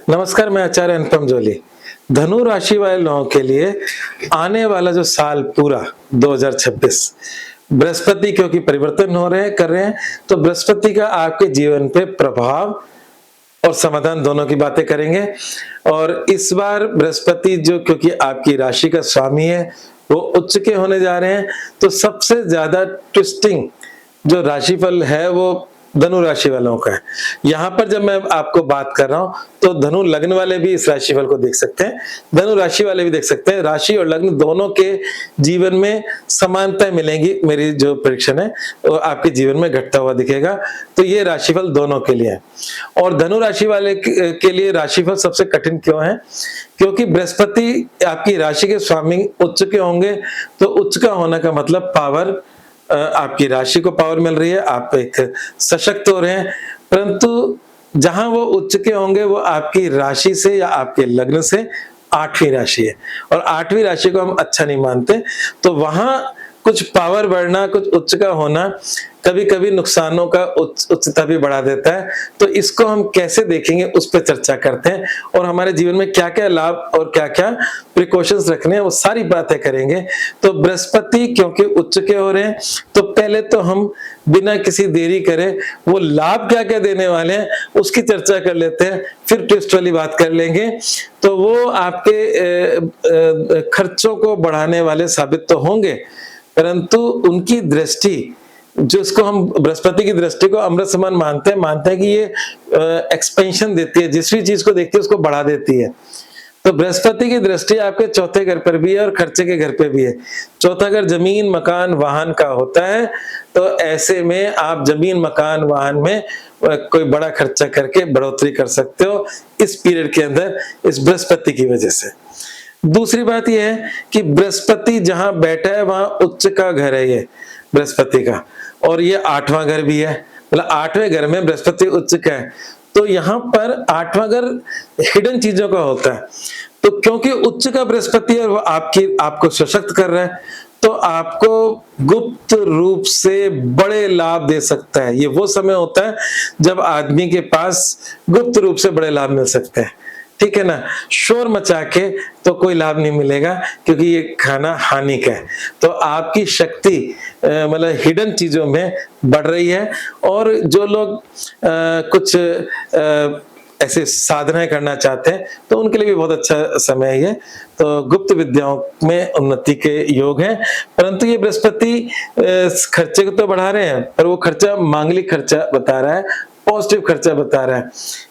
नमस्कार, मैं आचार्य अनुपम जोली। धनु राशि वाले लोगों के लिए आने वाला जो साल पूरा 2026 बृहस्पति क्योंकि परिवर्तन कर रहे हैं, तो बृहस्पति का आपके जीवन पे प्रभाव और समाधान दोनों की बातें करेंगे। और इस बार बृहस्पति जो क्योंकि आपकी राशि का स्वामी है, वो उच्च के होने जा रहे हैं, तो सबसे ज्यादा ट्विस्टिंग जो राशिफल है वो धनु राशि वालों का है। यहाँ पर जब मैं आपको बात कर रहा हूं तो धनु लग्न वाले भी इस राशिफल को देख सकते हैं, धनु राशि वाले भी देख सकते हैं। राशि और लग्न दोनों के जीवन में समानताएं मिलेंगी। मेरी जो प्रेडिक्शन है वो आपके जीवन में घटता हुआ दिखेगा। तो ये राशिफल दोनों के लिए है। और धनु राशि वाले के लिए राशिफल सबसे कठिन क्यों है? क्योंकि बृहस्पति आपकी राशि के स्वामी उच्च के होंगे, तो उच्च का होने का मतलब पावर, आपकी राशि को पावर मिल रही है, आप एक सशक्त हो रहे हैं। परंतु जहां वो उच्च के होंगे वो आपकी राशि से या आपके लग्न से 8वीं राशि है, और 8वीं राशि को हम अच्छा नहीं मानते। तो वहां कुछ पावर बढ़ना, कुछ उच्च का होना कभी कभी नुकसानों का उच्चता भी बढ़ा देता है। तो इसको हम कैसे देखेंगे उस पर चर्चा करते हैं, और हमारे जीवन में क्या क्या लाभ और क्या क्या प्रिकॉशंस रखने हैं वो सारी बातें करेंगे। तो बृहस्पति क्योंकि उच्च के हो रहे हैं, तो पहले तो हम बिना किसी देरी करे वो लाभ क्या क्या देने वाले हैं उसकी चर्चा कर लेते हैं, फिर ट्विस्ट वाली बात कर लेंगे। तो वो आपके खर्चों को बढ़ाने वाले साबित तो होंगे, परंतु उनकी दृष्टि, जो इसको हम बृहस्पति की दृष्टि को अमृत समान मानते हैं कि ये एक्सपेंशन देती है, जिस भी चीज को देखती है उसको बढ़ा देती है। तो बृहस्पति की दृष्टि आपके चौथे घर पर भी है और खर्चे के घर पे भी है। चौथा घर जमीन, मकान, वाहन का होता है। तो ऐसे में आप जमीन, मकान, वाहन में कोई बड़ा खर्चा करके बढ़ोतरी कर सकते हो इस पीरियड के अंदर, इस बृहस्पति की वजह से। दूसरी बात यह है कि बृहस्पति जहां बैठा है वहां उच्च का घर है ये बृहस्पति का, और ये 8वां घर भी है। मतलब 8वें घर में बृहस्पति उच्च का है, तो यहाँ पर 8वां घर हिडन चीजों का होता है। तो क्योंकि उच्च का बृहस्पति है, वो आपको सशक्त कर रहा है, तो आपको गुप्त रूप से बड़े लाभ दे सकता है। ये वो समय होता है जब आदमी के पास गुप्त रूप से बड़े लाभ मिल सकते हैं, ठीक है ना। शोर मचा के तो कोई लाभ नहीं मिलेगा, क्योंकि ये खाना हानि का है। तो आपकी शक्ति मतलब हिडन चीजों में बढ़ रही है। और जो लोग कुछ ऐसे साधनाएं करना चाहते हैं तो उनके लिए भी बहुत अच्छा समय है ये। तो गुप्त विद्याओं में उन्नति के योग हैं। परंतु ये बृहस्पति खर्चे को तो बढ़ा रहे हैं, पर वो खर्चा मांगलिक खर्चा बता रहा है, पॉजिटिव खर्चा बता रहा है,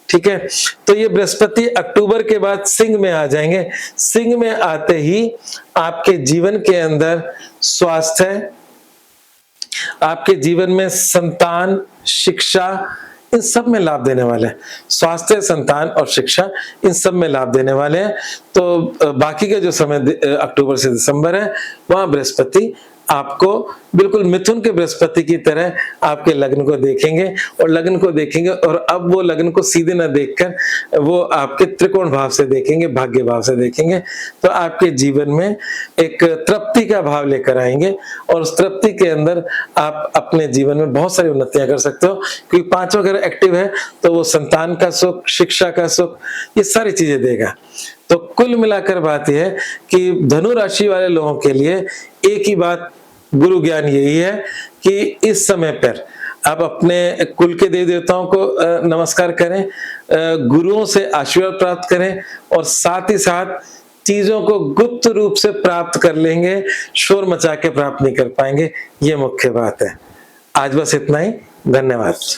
ठीक है। तो ये बृहस्पति अक्टूबर के बाद सिंह में आ जाएंगे। सिंह में आते ही आपके जीवन के अंदर स्वास्थ्य, आपके जीवन में संतान, शिक्षा, इन सब में लाभ देने वाले हैं। स्वास्थ्य, संतान और शिक्षा, इन सब में लाभ देने वाले हैं। तो बाकी का जो समय अक्टूबर से दिसंबर है, वहां बृहस्पति आपको बिल्कुल मिथुन के बृहस्पति की तरह आपके लग्न को देखेंगे, और लग्न को देखेंगे, और अब वो लग्न को सीधे न देखकर वो आपके त्रिकोण भाव से देखेंगे, भाग्य भाव से देखेंगे। तो आपके जीवन में एक तृप्ति का भाव लेकर आएंगे, और उस तृप्ति के अंदर आप अपने जीवन में बहुत सारी उन्नतियां कर सकते हो। क्योंकि 5वां घर एक्टिव है, तो वो संतान का सुख, शिक्षा का सुख, ये सारी चीजें देगा। तो कुल मिलाकर बात यह है कि धनु राशि वाले लोगों के लिए एक ही बात, गुरु ज्ञान यही है कि इस समय पर आप अपने कुल के देवी देवताओं को नमस्कार करें, गुरुओं से आशीर्वाद प्राप्त करें, और साथ ही साथ चीजों को गुप्त रूप से प्राप्त कर लेंगे, शोर मचा के प्राप्त नहीं कर पाएंगे। ये मुख्य बात है। आज बस इतना ही। धन्यवाद।